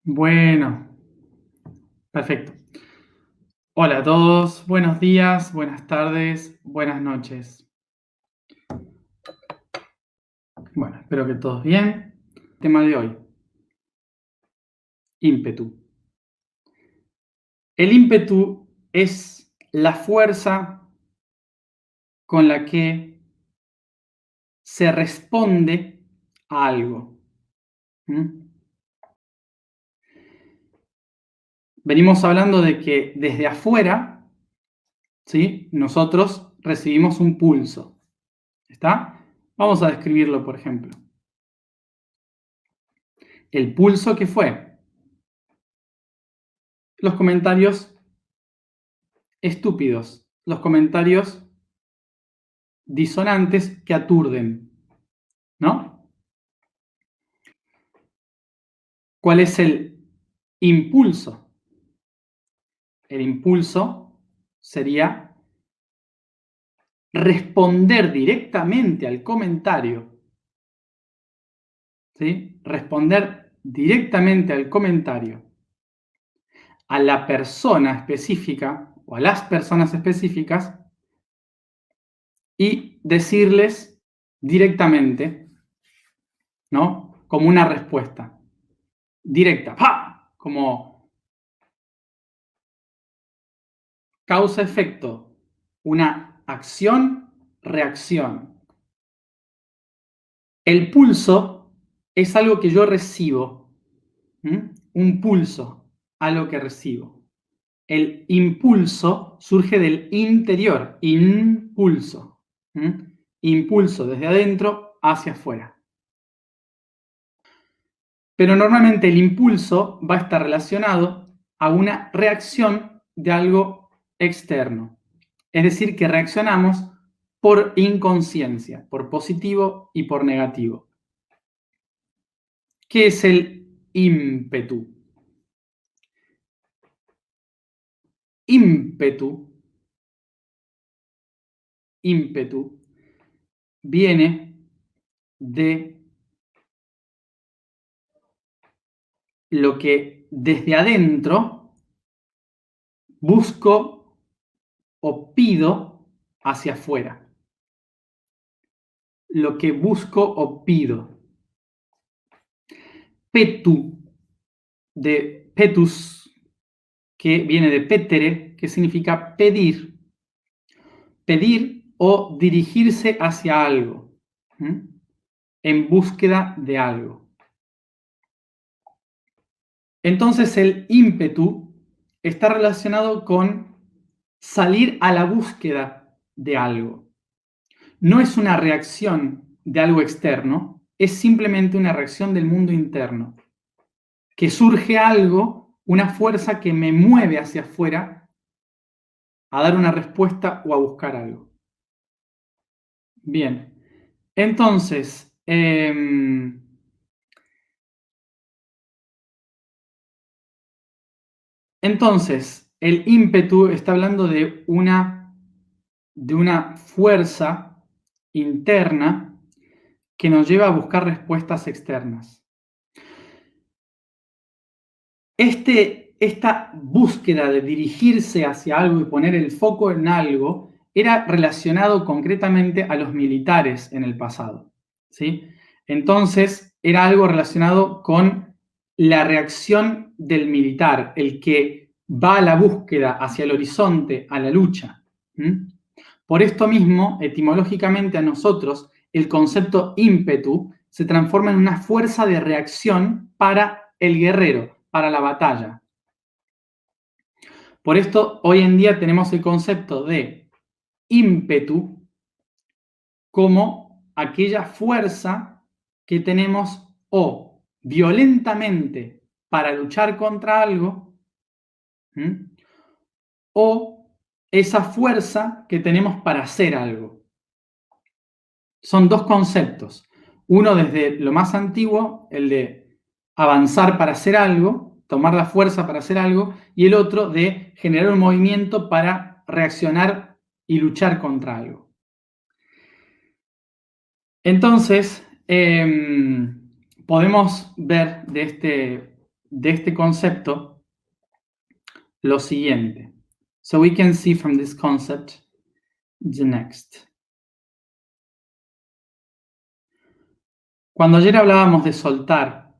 Bueno, perfecto. Hola a todos, buenos días, buenas tardes, buenas noches. Bueno, espero que todos bien. Tema de hoy, ímpetu. El ímpetu es la fuerza con la que se responde a algo. ¿Mm? Venimos hablando de que desde afuera, ¿sí?, nosotros recibimos un pulso. ¿Está? Vamos a describirlo, por ejemplo. El pulso que fue los comentarios estúpidos, los comentarios disonantes que aturden, ¿no? ¿Cuál es el impulso? El impulso sería responder directamente al comentario, ¿sí? Responder directamente al comentario a la persona específica o a las personas específicas y decirles directamente, ¿no? Como una respuesta directa, ¡pah! Como causa-efecto, una acción-reacción. El pulso es algo que yo recibo, un pulso, algo que recibo. El impulso surge del interior, impulso, impulso desde adentro hacia afuera. Pero normalmente el impulso va a estar relacionado a una reacción de algo externo. Es decir, que reaccionamos por inconsciencia, por positivo y por negativo. ¿Qué es el ímpetu? Ímpetu, ímpetu viene de lo que desde adentro busco o pido hacia afuera. Lo que busco o pido. Petu, de petus, que viene de petere, que significa pedir. Pedir o dirigirse hacia algo, en búsqueda de algo. Entonces el ímpetu está relacionado con salir a la búsqueda de algo. No es una reacción de algo externo, es simplemente una reacción del mundo interno. Que surge algo, una fuerza que me mueve hacia afuera a dar una respuesta o a buscar algo. Bien, entonces, el ímpetu está hablando de una fuerza interna que nos lleva a buscar respuestas externas. Esta búsqueda de dirigirse hacia algo y poner el foco en algo era relacionado concretamente a los militares en el pasado, ¿sí? Entonces, era algo relacionado con la reacción del militar, el que va a la búsqueda hacia el horizonte, a la lucha. Por esto mismo, etimológicamente a nosotros, el concepto ímpetu se transforma en una fuerza de reacción para el guerrero, para la batalla. Por esto, hoy en día tenemos el concepto de ímpetu como aquella fuerza que tenemos o violentamente para luchar contra algo, o esa fuerza que tenemos para hacer algo. Son dos conceptos. Uno desde lo más antiguo, el de avanzar para hacer algo, tomar la fuerza para hacer algo, y el otro de generar un movimiento para reaccionar y luchar contra algo. Entonces, podemos ver de de este concepto lo siguiente. So we can see from this concept the next. Cuando ayer hablábamos de soltar,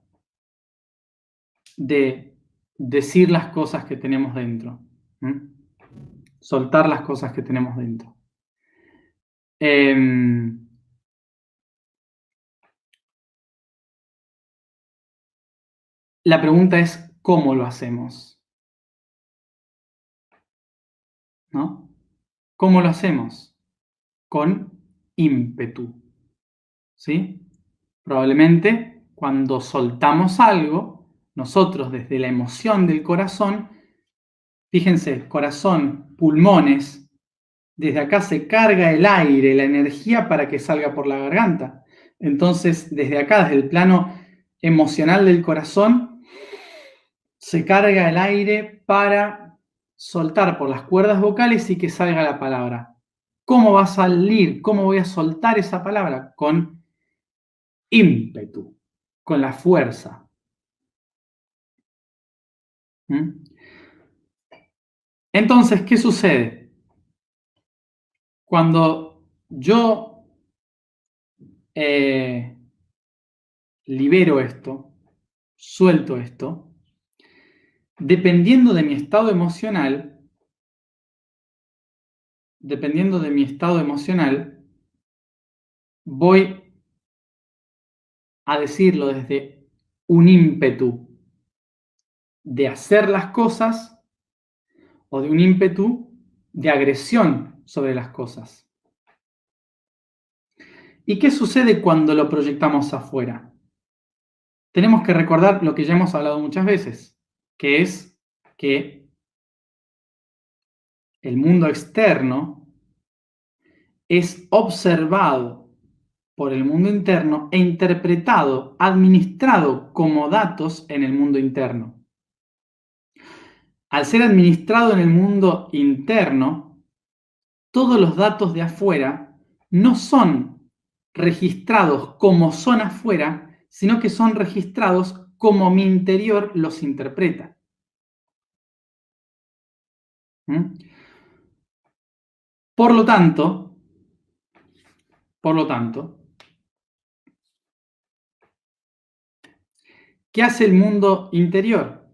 de decir las cosas que tenemos dentro, ¿m? Soltar las cosas que tenemos dentro. La pregunta es cómo lo hacemos, ¿no? ¿Cómo lo hacemos? Con ímpetu, ¿sí? Probablemente cuando soltamos algo, nosotros desde la emoción del corazón, fíjense, corazón, pulmones, desde acá se carga el aire, la energía para que salga por la garganta. Entonces, desde acá, desde el plano emocional del corazón, se carga el aire para soltar por las cuerdas vocales y que salga la palabra. ¿Cómo va a salir? ¿Cómo voy a soltar esa palabra? Con ímpetu, con la fuerza. ¿Mm? Entonces, ¿qué sucede? Cuando yo libero esto, suelto esto, dependiendo de mi estado emocional, voy a decirlo desde un ímpetu de hacer las cosas o de un ímpetu de agresión sobre las cosas. ¿Y qué sucede cuando lo proyectamos afuera? Tenemos que recordar lo que ya hemos hablado muchas veces, que es que el mundo externo es observado por el mundo interno e interpretado, administrado como datos en el mundo interno. Al ser administrado en el mundo interno, todos los datos de afuera no son registrados como son afuera, sino que son registrados como mi interior los interpreta. ¿Mm? Por lo tanto, ¿qué hace el mundo interior?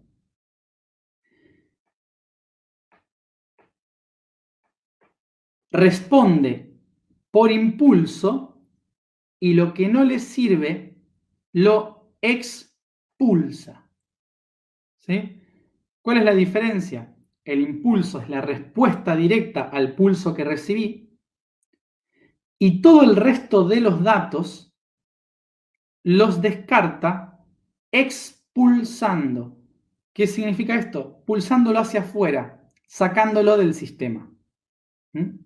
Responde por impulso y lo que no le sirve lo expulsa. ¿Sí? ¿Cuál es la diferencia? El impulso es la respuesta directa al pulso que recibí y todo el resto de los datos los descarta expulsando. ¿Qué significa esto? Pulsándolo hacia afuera, sacándolo del sistema. ¿Mm?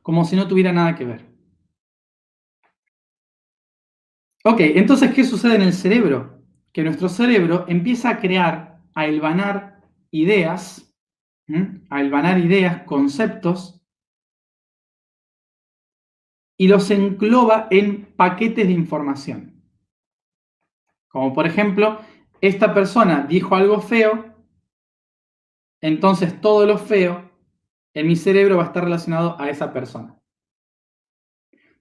Como si no tuviera nada que ver. Ok, entonces, ¿qué sucede en el cerebro? Que nuestro cerebro empieza a crear, a hilvanar ideas, conceptos, y los engloba en paquetes de información. Como por ejemplo, esta persona dijo algo feo, entonces todo lo feo en mi cerebro va a estar relacionado a esa persona.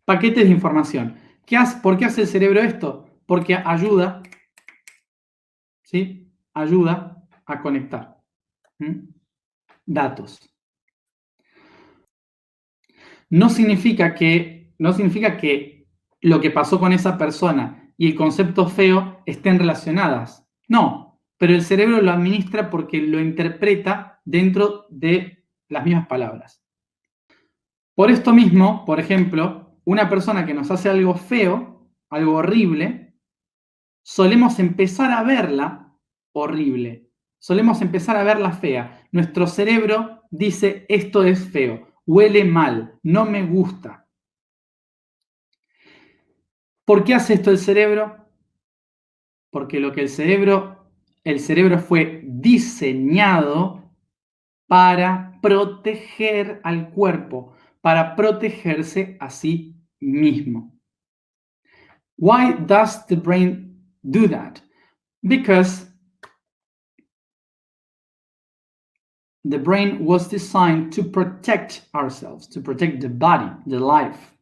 Paquetes de información. ¿Por qué hace el cerebro esto? Porque ayuda, ¿sí? Ayuda a conectar datos. No significa que lo que pasó con esa persona y el concepto feo estén relacionadas. No, pero el cerebro lo administra porque lo interpreta dentro de las mismas palabras. Por esto mismo, por ejemplo, una persona que nos hace algo feo, algo horrible, solemos empezar a verla horrible. Solemos empezar a verla fea. Nuestro cerebro dice, esto es feo, huele mal, no me gusta. ¿Por qué hace esto el cerebro? Porque el cerebro fue diseñado para proteger al cuerpo, para protegerse a sí mismo. Why does the brain do that? Because the brain was designed to protect ourselves, to protect the body, the life.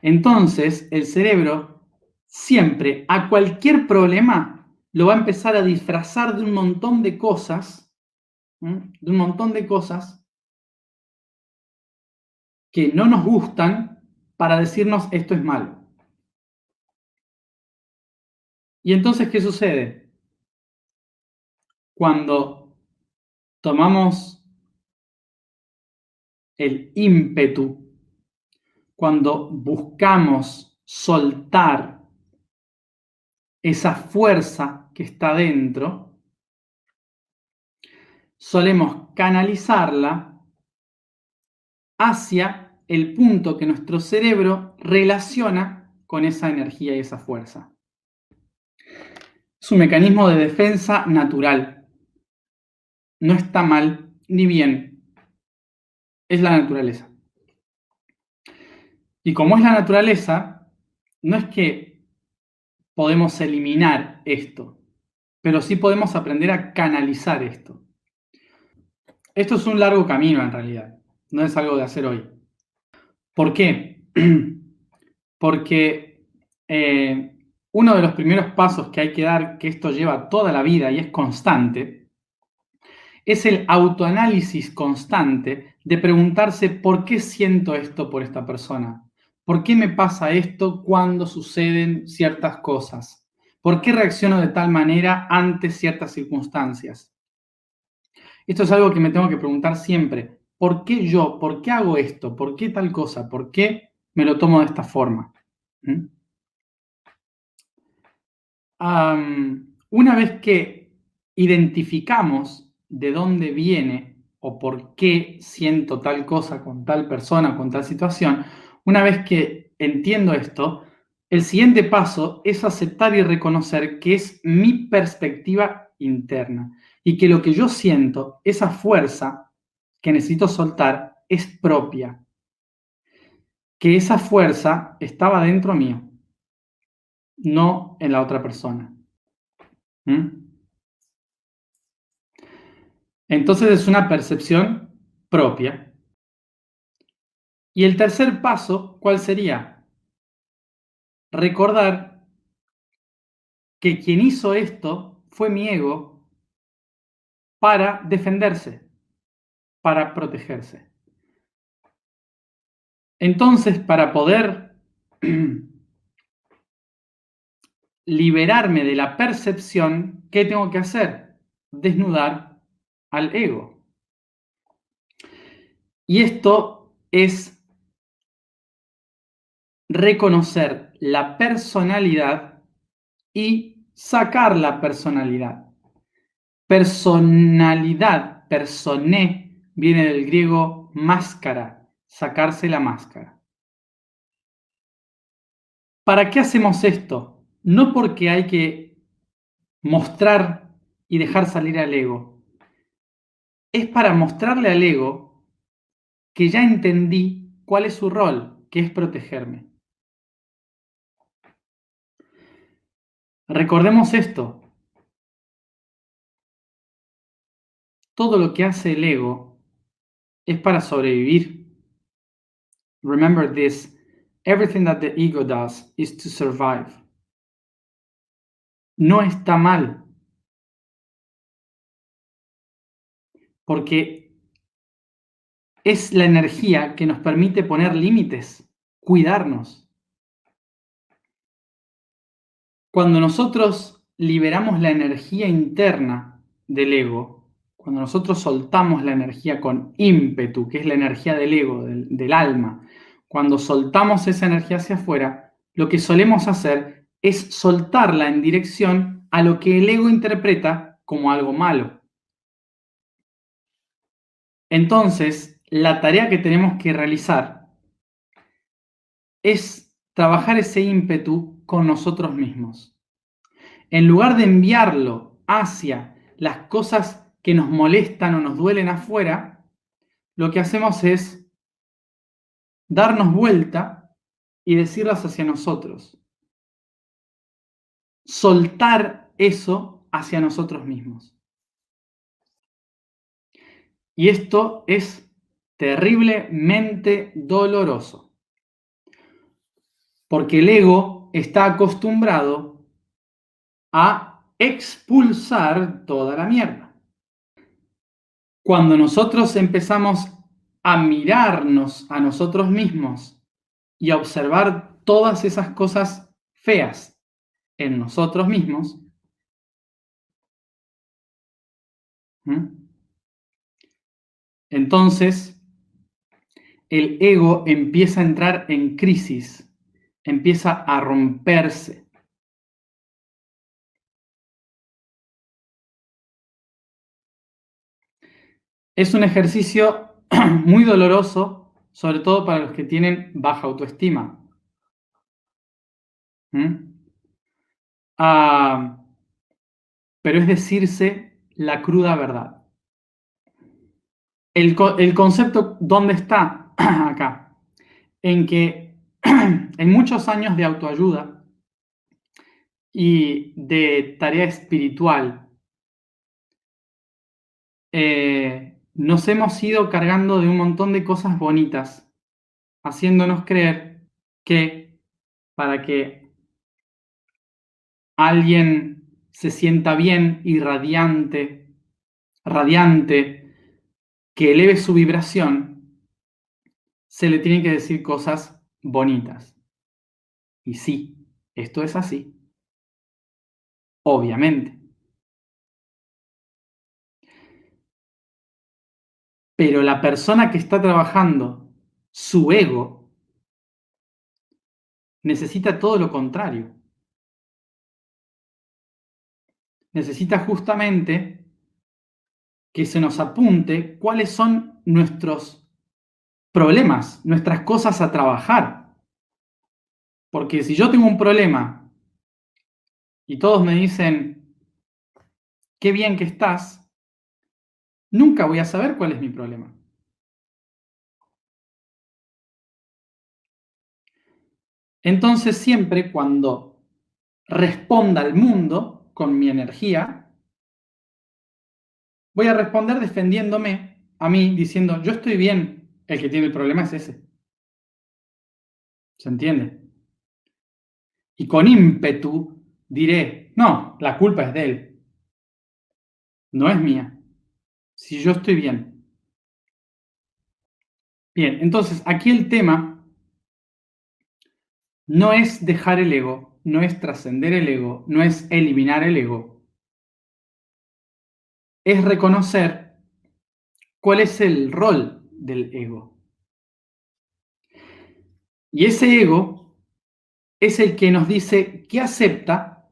Entonces, el cerebro siempre, a cualquier problema, lo va a empezar a disfrazar de un montón de cosas, de un montón de cosas que no nos gustan para decirnos esto es malo. Y entonces, ¿qué sucede? Cuando tomamos el ímpetu, cuando buscamos soltar esa fuerza que está dentro, solemos canalizarla hacia el punto que nuestro cerebro relaciona con esa energía y esa fuerza. Es un mecanismo de defensa natural. No está mal ni bien. Es la naturaleza. Y como es la naturaleza, no es que podemos eliminar esto, pero sí podemos aprender a canalizar esto. Esto es un largo camino en realidad, no es algo de hacer hoy. ¿Por qué? Porque uno de los primeros pasos que hay que dar, que esto lleva toda la vida y es constante, es el autoanálisis constante de preguntarse por qué siento esto por esta persona, por qué me pasa esto cuando suceden ciertas cosas, por qué reacciono de tal manera ante ciertas circunstancias. Esto es algo que me tengo que preguntar siempre. ¿Por qué yo? ¿Por qué hago esto? ¿Por qué tal cosa? ¿Por qué me lo tomo de esta forma? ¿Mm? Una vez que identificamos de dónde viene o por qué siento tal cosa con tal persona, con tal situación, una vez que entiendo esto, el siguiente paso es aceptar y reconocer que es mi perspectiva interna y que lo que yo siento, esa fuerza que necesito soltar, es propia, que esa fuerza estaba dentro mío, no en la otra persona. ¿Mm? Entonces es una percepción propia. Y el tercer paso, ¿cuál sería? Recordar que quien hizo esto fue mi ego para defenderse, para protegerse. Entonces, para poder liberarme de la percepción, ¿qué tengo que hacer? Desnudar al ego. Y esto es reconocer la personalidad y sacar la personalidad. Personalidad, personé, viene del griego máscara, sacarse la máscara. ¿Para qué hacemos esto? No porque hay que mostrar y dejar salir al ego. Es para mostrarle al ego que ya entendí cuál es su rol, que es protegerme. Recordemos esto. Todo lo que hace el ego es para sobrevivir. Remember this. Everything that the ego does is to survive. No está mal. Porque es la energía que nos permite poner límites, cuidarnos. Cuando nosotros liberamos la energía interna del ego, cuando nosotros soltamos la energía con ímpetu, que es la energía del ego, del alma, cuando soltamos esa energía hacia afuera, lo que solemos hacer es soltarla en dirección a lo que el ego interpreta como algo malo. Entonces, la tarea que tenemos que realizar es trabajar ese ímpetu con nosotros mismos. En lugar de enviarlo hacia las cosas que nos molestan o nos duelen afuera, lo que hacemos es darnos vuelta y decirlas hacia nosotros. soltar eso hacia nosotros mismos. Y esto es terriblemente doloroso, porque el ego está acostumbrado a expulsar toda la mierda. Cuando nosotros empezamos a mirarnos a nosotros mismos y a observar todas esas cosas feas en nosotros mismos, entonces el ego empieza a entrar en crisis, empieza a romperse. Es un ejercicio muy doloroso, sobre todo para los que tienen baja autoestima. Pero es decirse la cruda verdad. El concepto, ¿dónde está? Acá. En que en muchos años de autoayuda y de tarea espiritual, nos hemos ido cargando de un montón de cosas bonitas, haciéndonos creer que para que alguien se sienta bien y radiante, que eleve su vibración, se le tienen que decir cosas bonitas. Y sí, esto es así, obviamente. Pero la persona que está trabajando su ego necesita todo lo contrario. Necesita justamente que se nos apunte cuáles son nuestros problemas, nuestras cosas a trabajar. Porque si yo tengo un problema y todos me dicen, qué bien que estás, nunca voy a saber cuál es mi problema. Entonces siempre cuando responda al mundo con mi energía, voy a responder defendiéndome a mí, diciendo, yo estoy bien, el que tiene el problema es ese. ¿Se entiende? Y con ímpetu diré, no, la culpa es de él, no es mía, si yo estoy bien. Bien, entonces aquí el tema no es dejar el ego, no es trascender el ego, no es eliminar el ego, es reconocer cuál es el rol del ego. Y ese ego es el que nos dice qué acepta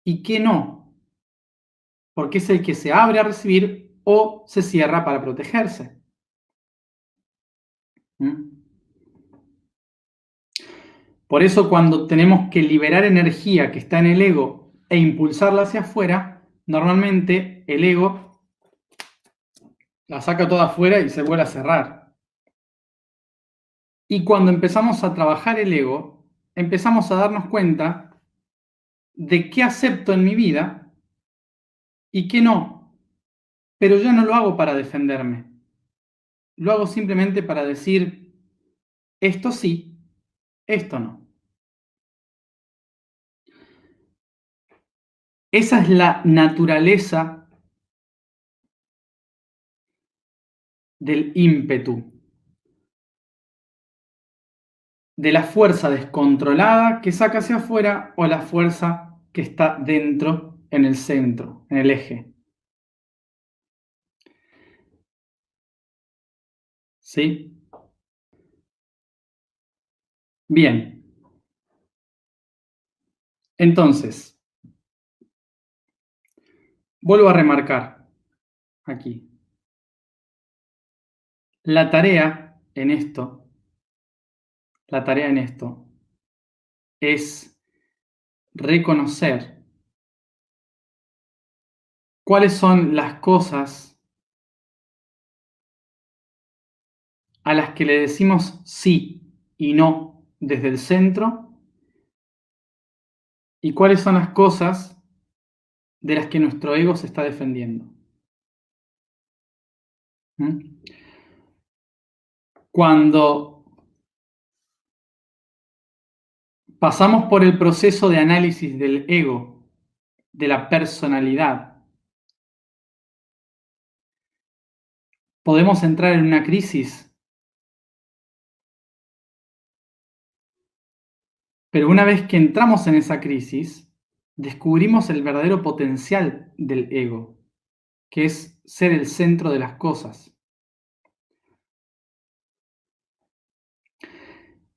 y qué no, porque es el que se abre a recibir o se cierra para protegerse. Por eso cuando tenemos que liberar energía que está en el ego e impulsarla hacia afuera, normalmente el ego la saca toda afuera y se vuelve a cerrar. Y cuando empezamos a trabajar el ego, empezamos a darnos cuenta de qué acepto en mi vida y qué no. Pero ya no lo hago para defenderme. Lo hago simplemente para decir, esto sí, esto no. Esa es la naturaleza del ímpetu, de la fuerza descontrolada que saca hacia afuera o la fuerza que está dentro, en el centro, en el eje. ¿Sí? Bien. Entonces, vuelvo a remarcar aquí. La tarea en esto, es reconocer cuáles son las cosas a las que le decimos sí y no desde el centro y cuáles son las cosas de las que nuestro ego se está defendiendo. ¿Mm? Cuando pasamos por el proceso de análisis del ego, de la personalidad, podemos entrar en una crisis, pero una vez que entramos en esa crisis, descubrimos el verdadero potencial del ego, que es ser el centro de las cosas.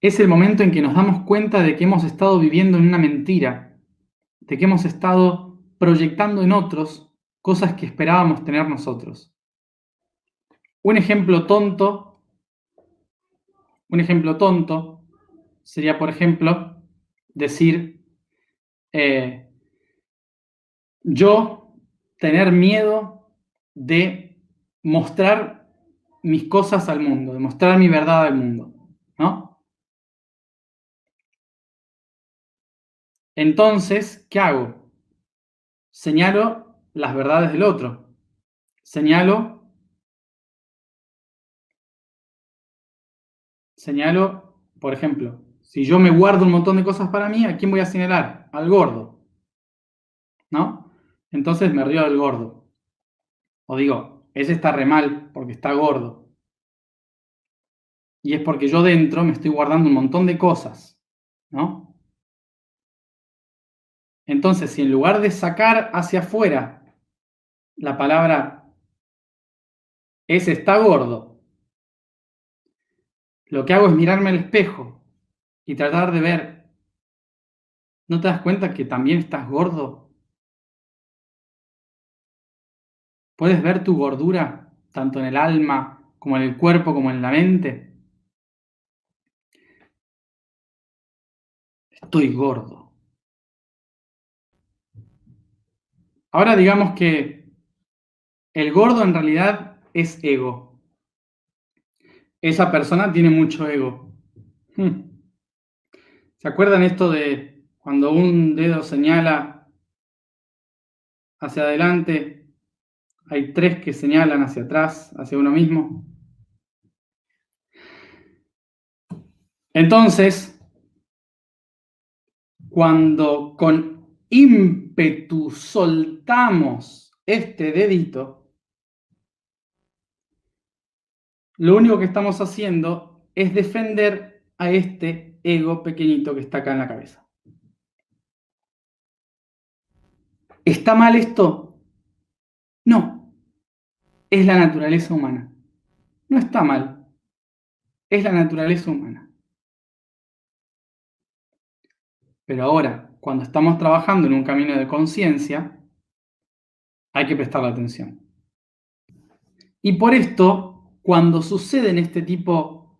Es el momento en que nos damos cuenta de que hemos estado viviendo en una mentira, de que hemos estado proyectando en otros cosas que esperábamos tener nosotros. Un ejemplo tonto sería, por ejemplo, decir, yo tener miedo de mostrar mis cosas al mundo, de mostrar mi verdad al mundo, ¿no? Entonces, ¿qué hago? Señalo las verdades del otro. Señalo, por ejemplo, si yo me guardo un montón de cosas para mí, ¿a quién voy a señalar? Al gordo, ¿no? Entonces me río del gordo. O digo, ese está re mal porque está gordo. Y es porque yo dentro me estoy guardando un montón de cosas, ¿no? Entonces, si en lugar de sacar hacia afuera la palabra ese está gordo, lo que hago es mirarme al espejo y tratar de ver, ¿no te das cuenta que también estás gordo? ¿Puedes ver tu gordura, tanto en el alma, como en el cuerpo, como en la mente? Estoy gordo. Ahora digamos que el gordo en realidad es ego. Esa persona tiene mucho ego. ¿Se acuerdan esto de cuando un dedo señala hacia adelante, hay tres que señalan hacia atrás, hacia uno mismo? Entonces, cuando con ímpetu soltamos este dedito, lo único que estamos haciendo es defender a este ego pequeñito que está acá en la cabeza. ¿Está mal esto? No, es la naturaleza humana. No está mal, es la naturaleza humana. Pero ahora, cuando estamos trabajando en un camino de conciencia, hay que prestarle atención. Y por esto, cuando suceden este tipo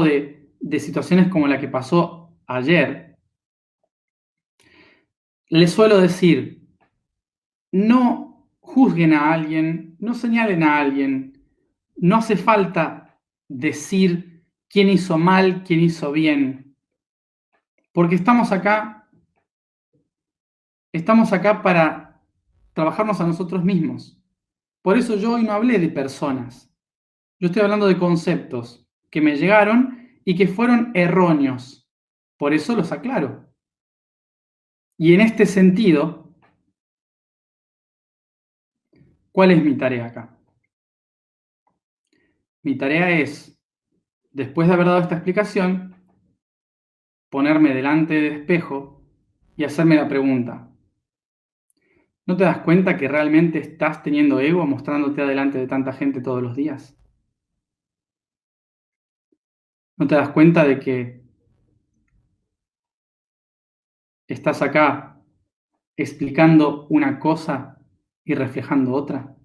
de situaciones como la que pasó ayer, les suelo decir, no juzguen a alguien, no señalen a alguien, no hace falta decir quién hizo mal, quién hizo bien, porque estamos acá para trabajarnos a nosotros mismos. Por eso yo hoy no hablé de personas, yo estoy hablando de conceptos que me llegaron y que fueron erróneos. Por eso los aclaro. Y en este sentido, ¿cuál es mi tarea acá? Mi tarea es, después de haber dado esta explicación, ponerme delante del espejo y hacerme la pregunta, ¿no te das cuenta que realmente estás teniendo ego mostrándote delante de tanta gente todos los días? ¿No te das cuenta de que estás acá explicando una cosa y reflejando otra?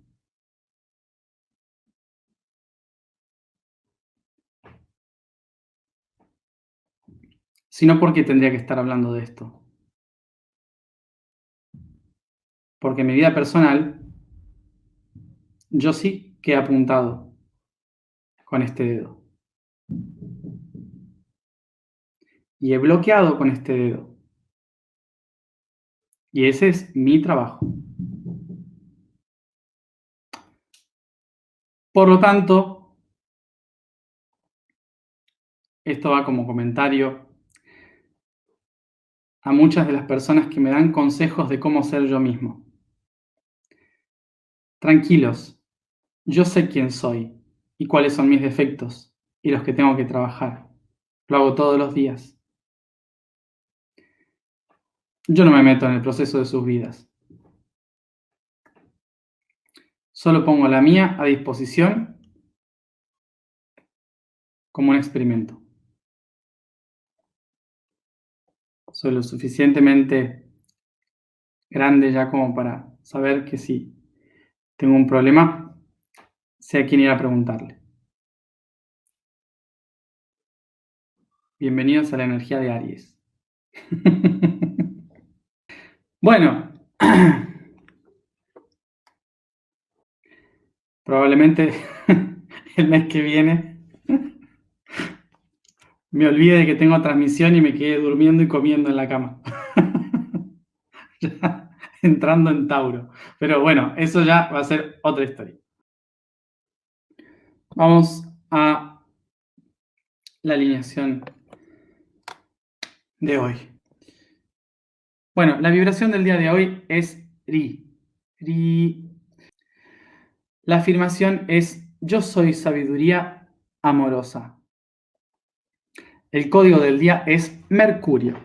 Si no, ¿por qué tendría que estar hablando de esto? Porque en mi vida personal, yo sí que he apuntado con este dedo. Y he bloqueado con este dedo. Y ese es mi trabajo. Por lo tanto, esto va como comentario a muchas de las personas que me dan consejos de cómo ser yo mismo. Tranquilos, yo sé quién soy y cuáles son mis defectos y los que tengo que trabajar. Lo hago todos los días. Yo no me meto en el proceso de sus vidas. Solo pongo la mía a disposición como un experimento. Soy lo suficientemente grande ya como para saber que si tengo un problema, sé a quién ir a preguntarle. Bienvenidos a la energía de Aries. Bueno, probablemente el mes que viene me olvide de que tengo transmisión y me quede durmiendo y comiendo en la cama. Ya entrando en Tauro. Pero bueno, eso ya va a ser otra historia. Vamos a la alineación de hoy. Bueno, la vibración del día de hoy es Ri. Ri. La afirmación es: yo soy sabiduría amorosa. El código del día es Mercurio.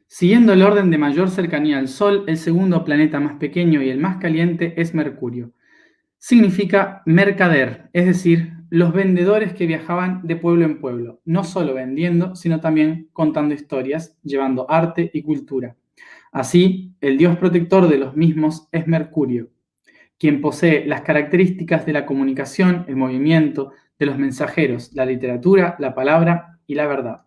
Siguiendo el orden de mayor cercanía al Sol, el segundo planeta más pequeño y el más caliente es Mercurio. Significa mercader, es decir, los vendedores que viajaban de pueblo en pueblo, no solo vendiendo, sino también contando historias, llevando arte y cultura. Así, el dios protector de los mismos es Mercurio, quien posee las características de la comunicación, el movimiento, de los mensajeros, la literatura, la palabra y la verdad.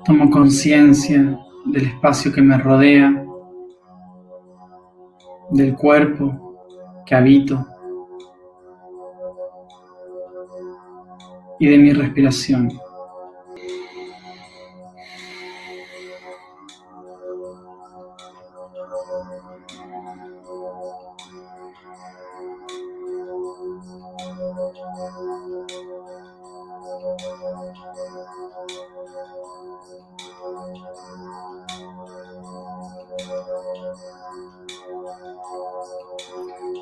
Tomo conciencia del espacio que me rodea, del cuerpo que habito y de mi respiración.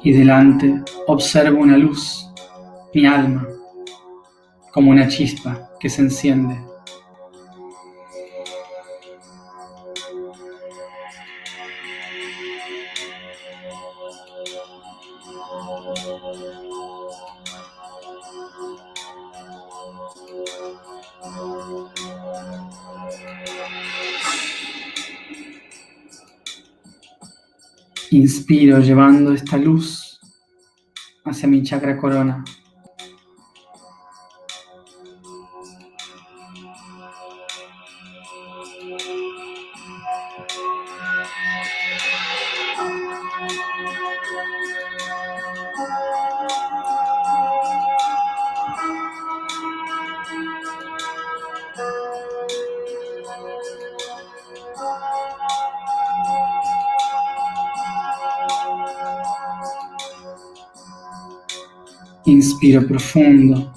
Y delante observo una luz, mi alma, como una chispa que se enciende. Inspiro llevando esta luz hacia mi chakra corona. Inspiro profundo.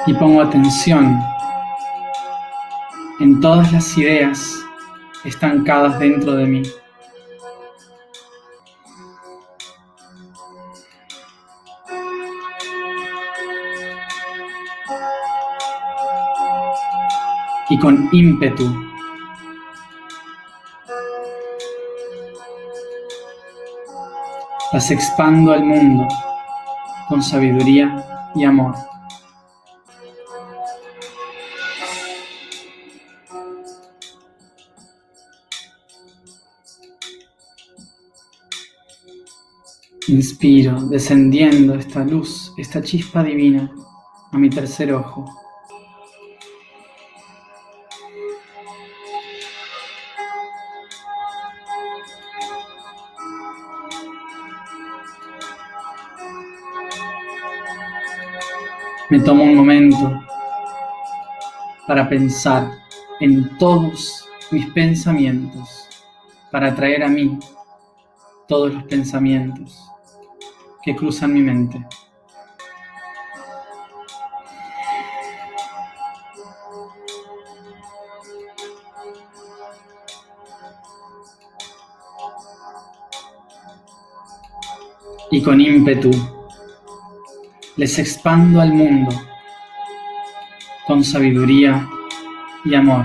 Y pongo atención en todas las ideas estancadas dentro de mí. Y con ímpetu las expando al mundo con sabiduría y amor. Inspiro, descendiendo esta luz, esta chispa divina a mi tercer ojo. Me tomo un momento para pensar en todos mis pensamientos, para atraer a mí todos los pensamientos que cruzan mi mente. Y con ímpetu les expando al mundo con sabiduría y amor.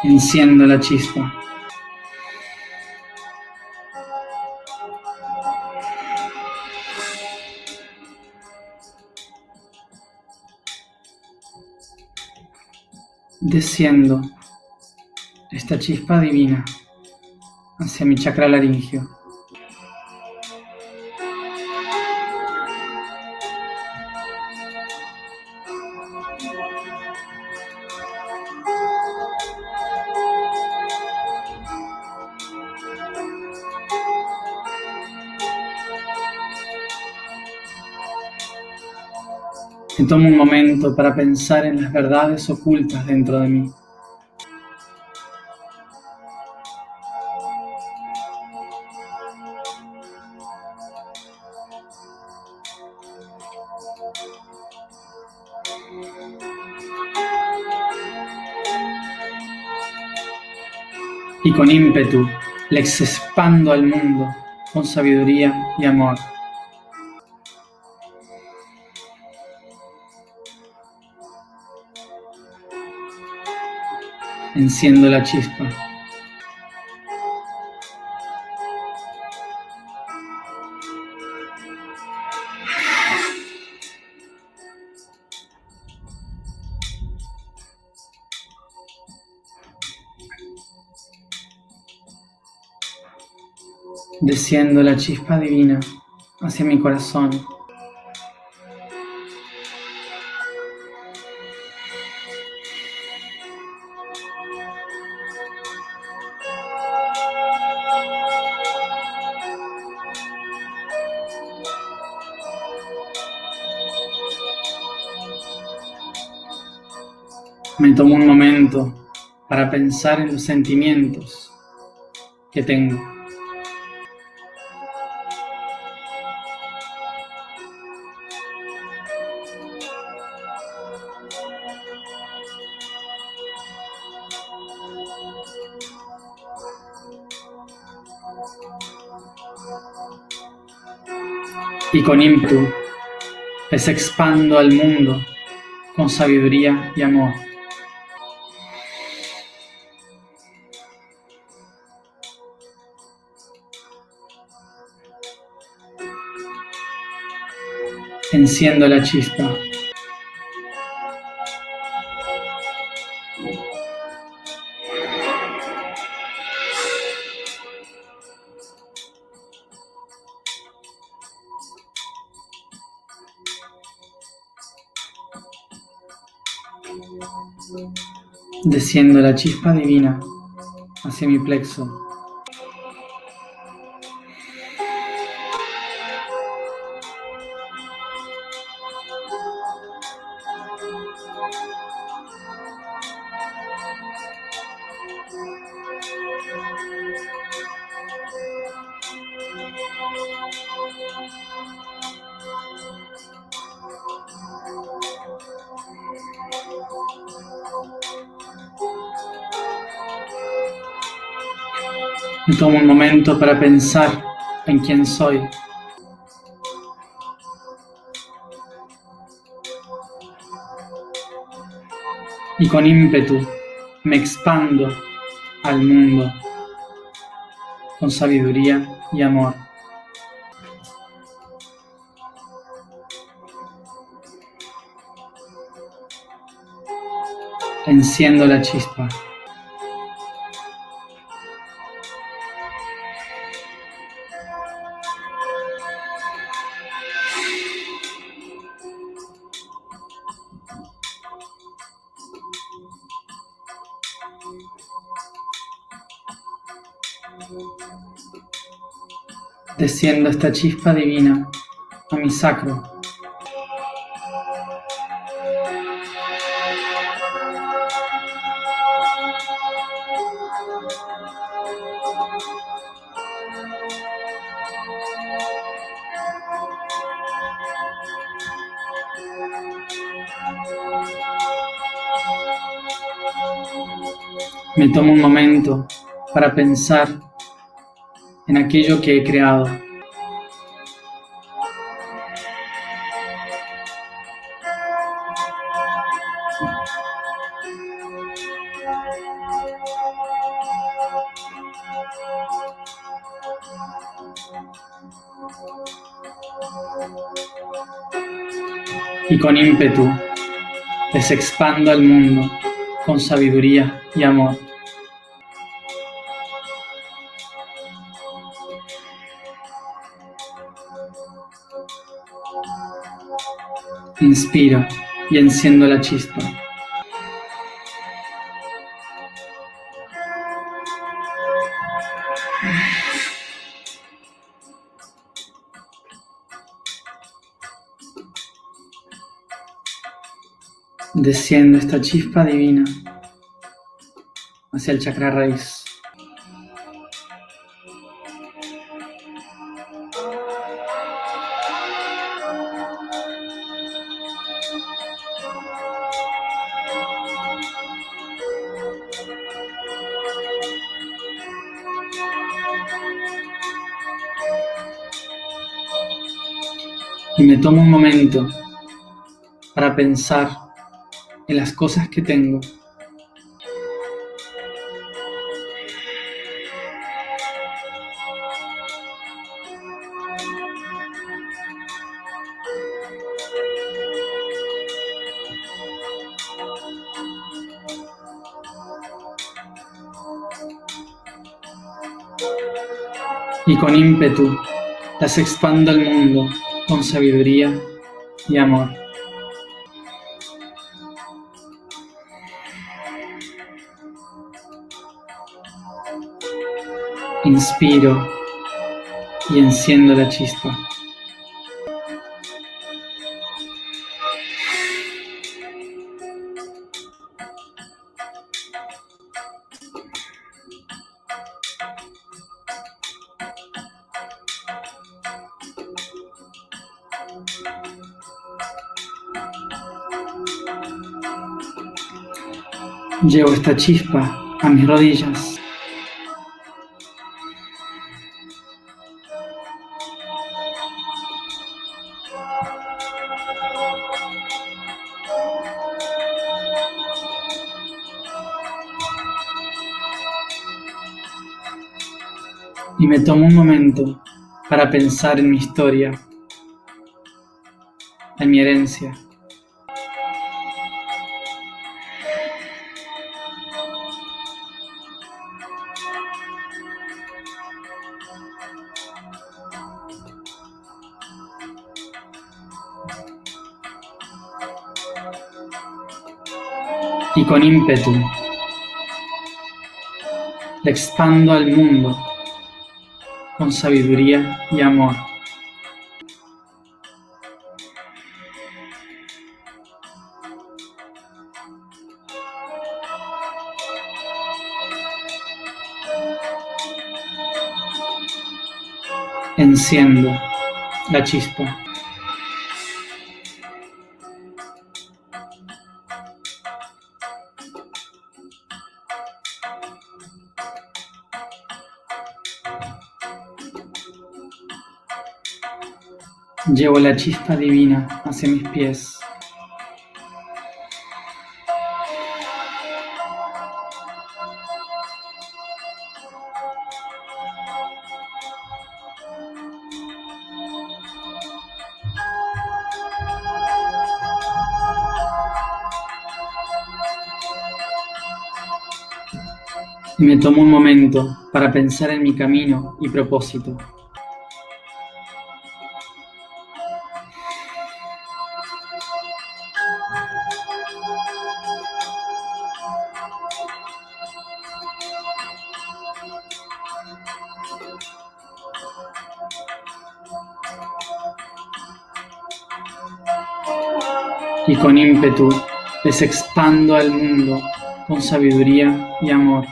Enciendo la chispa. Desciendo esta chispa divina hacia mi chakra laríngeo. Me tomo un momento para pensar en las verdades ocultas dentro de mí. Y con ímpetu les expando al mundo con sabiduría y amor. Enciendo la chispa. Desciendo la chispa divina hacia mi corazón. Me tomo un momento para pensar en los sentimientos que tengo. Y con ímpetu les expando al mundo con sabiduría y amor. Enciendo la chispa. Desciendo la chispa divina hacia mi plexo. Me tomo un momento para pensar en quién soy. Y con ímpetu me expando al mundo con sabiduría y amor. Enciendo la chispa. Desciendo esta chispa divina a mi sacro. Me tomo un momento para pensar en aquello que he creado. Y con ímpetu les expando al mundo con sabiduría y amor. Inspiro y enciendo la chispa. Desciendo esta chispa divina hacia el chakra raíz. Y me tomo un momento para pensar en las cosas que tengo. Y con ímpetu las expando al mundo con sabiduría y amor. Inspiro y enciendo la chispa. Llevo esta chispa a mis rodillas. Y me tomo un momento para pensar en mi historia, en mi herencia. Y con ímpetu le expando al mundo con sabiduría y amor. Enciendo la chispa. Llevo la chispa divina hacia mis pies. Y me tomo un momento para pensar en mi camino y propósito. Y con ímpetu les expando al mundo con sabiduría y amor.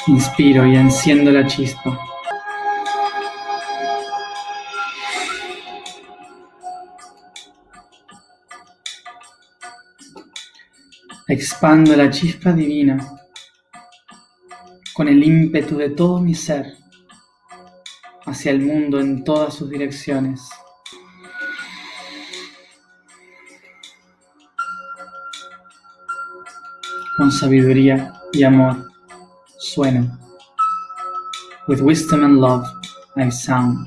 Inspiro y enciendo la chispa. Expando la chispa divina con el ímpetu de todo mi ser hacia el mundo en todas sus direcciones. Con sabiduría y amor sueno. With wisdom and love I sound.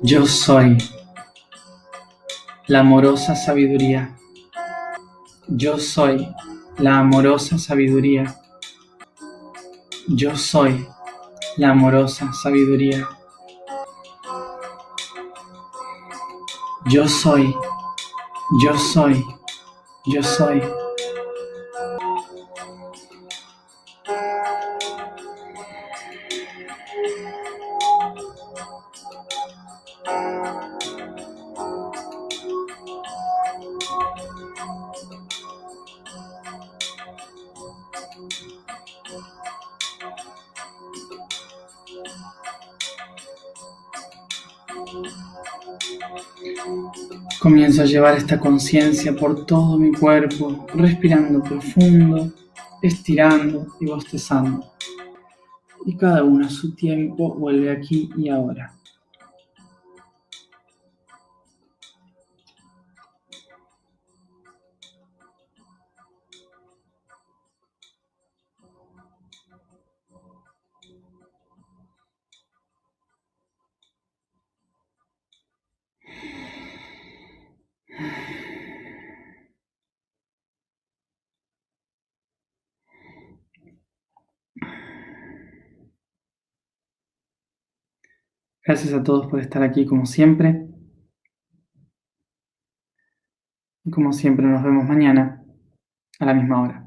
Yo soy la amorosa sabiduría. Yo soy la amorosa sabiduría. Yo soy la amorosa sabiduría. Yo soy, yo soy, yo soy. Comienzo a llevar esta conciencia por todo mi cuerpo, respirando profundo, estirando y bostezando. Y cada uno a su tiempo vuelve aquí y ahora. Gracias a todos por estar aquí como siempre. Y como siempre nos vemos mañana a la misma hora.